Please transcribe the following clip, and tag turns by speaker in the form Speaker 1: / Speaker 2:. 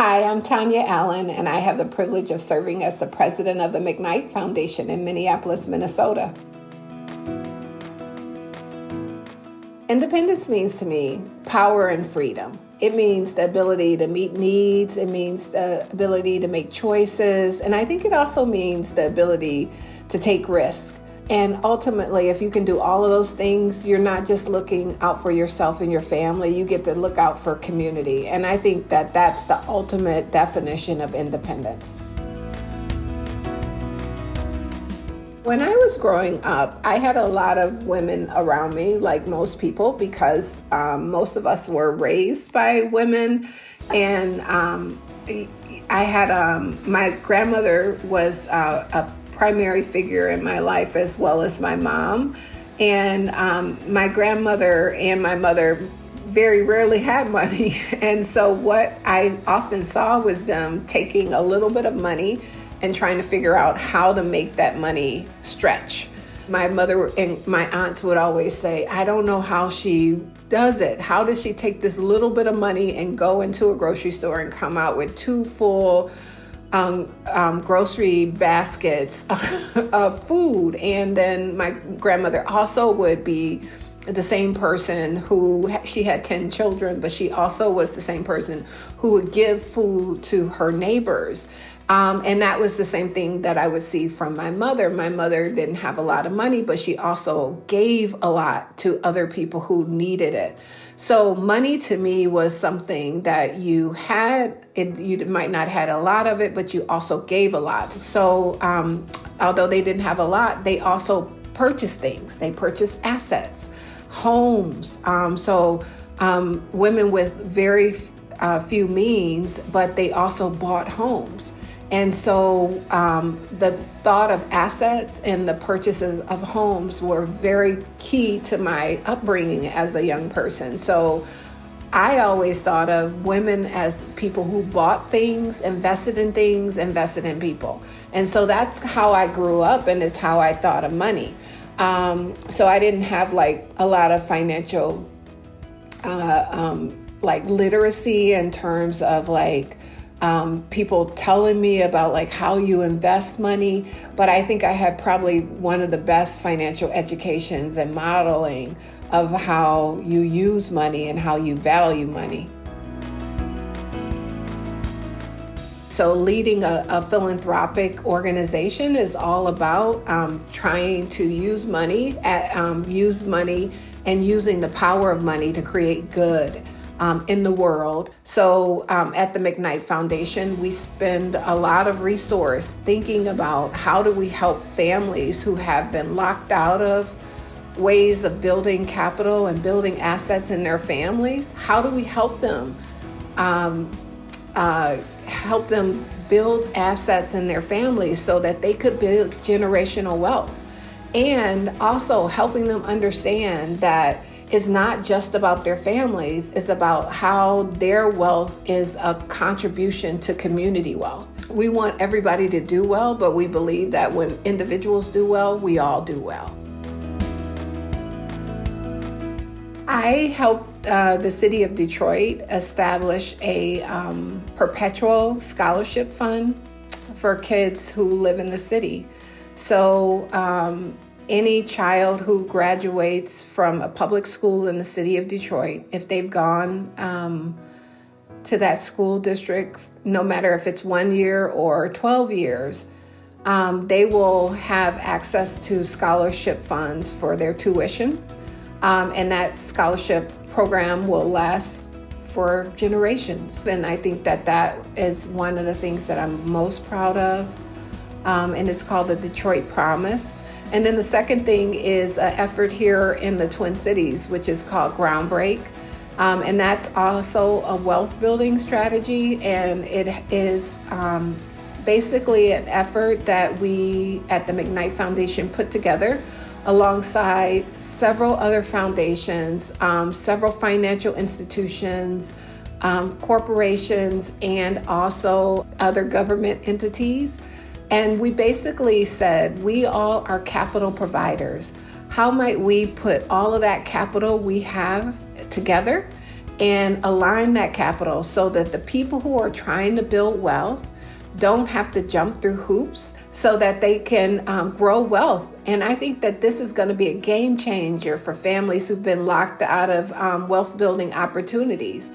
Speaker 1: Hi, I'm Tonya Allen, and I have the privilege of serving as the President of the McKnight Foundation in Minneapolis, Minnesota. Independence means to me power and freedom. It means the ability to meet needs. It means the ability to make choices. And I think it also means the ability to take risks. And ultimately, if you can do all of those things, you're not just looking out for yourself and your family, you get to look out for community. And I think that that's the ultimate definition of independence. When I was growing up, I had a lot of women around me, like most people, because most of us were raised by women. And I had my grandmother was a primary figure in my life, as well as my mom. And my grandmother and my mother very rarely had money. And so what I often saw was them taking a little bit of money and trying to figure out how to make that money stretch. My mother and my aunts would always say, I don't know how she does it. How does she take this little bit of money and go into a grocery store and come out with two full grocery baskets of food? And then my grandmother also would be the same person who, she had 10 children, but she also was the same person who would give food to her neighbors. And that was the same thing that I would see from my mother. My mother didn't have a lot of money, but she also gave a lot to other people who needed it. So money to me was something that you had. You might not had a lot of it, but you also gave a lot. So although they didn't have a lot, they also purchased things. They purchased assets, homes. Women with very few means, but they also bought homes. And so the thought of assets and the purchases of homes were very key to my upbringing as a young person. So I always thought of women as people who bought things, invested in things, invested in people. And so that's how I grew up, and it's how I thought of money. So I didn't have like a lot of financial literacy in terms of people telling me about like how you invest money, but I think I had probably one of the best financial educations and modeling of how you use money and how you value money. So leading a philanthropic organization is all about trying to use money and using the power of money to create good in the world. So at the McKnight Foundation, we spend a lot of resource thinking about how do we help families who have been locked out of ways of building capital and building assets in their families. How do we help them build assets in their families so that they could build generational wealth? And also helping them understand that it's not just about their families, it's about how their wealth is a contribution to community wealth. We want everybody to do well, but we believe that when individuals do well, we all do well. I helped the city of Detroit establish a perpetual scholarship fund for kids who live in the city. So any child who graduates from a public school in the city of Detroit, if they've gone to that school district, no matter if it's 1 year or 12 years, they will have access to scholarship funds for their tuition. And that scholarship program will last for generations. And I think that is one of the things that I'm most proud of. And it's called the Detroit Promise. And then the second thing is an effort here in the Twin Cities, which is called Groundbreak. And that's also a wealth building strategy. And it is basically an effort that we at the McKnight Foundation put together alongside several other foundations, several financial institutions, corporations, and also other government entities. And we basically said, we all are capital providers. How might we put all of that capital we have together and align that capital so that the people who are trying to build wealth don't have to jump through hoops so that they can grow wealth. And I think that this is going to be a game changer for families who've been locked out of wealth building opportunities.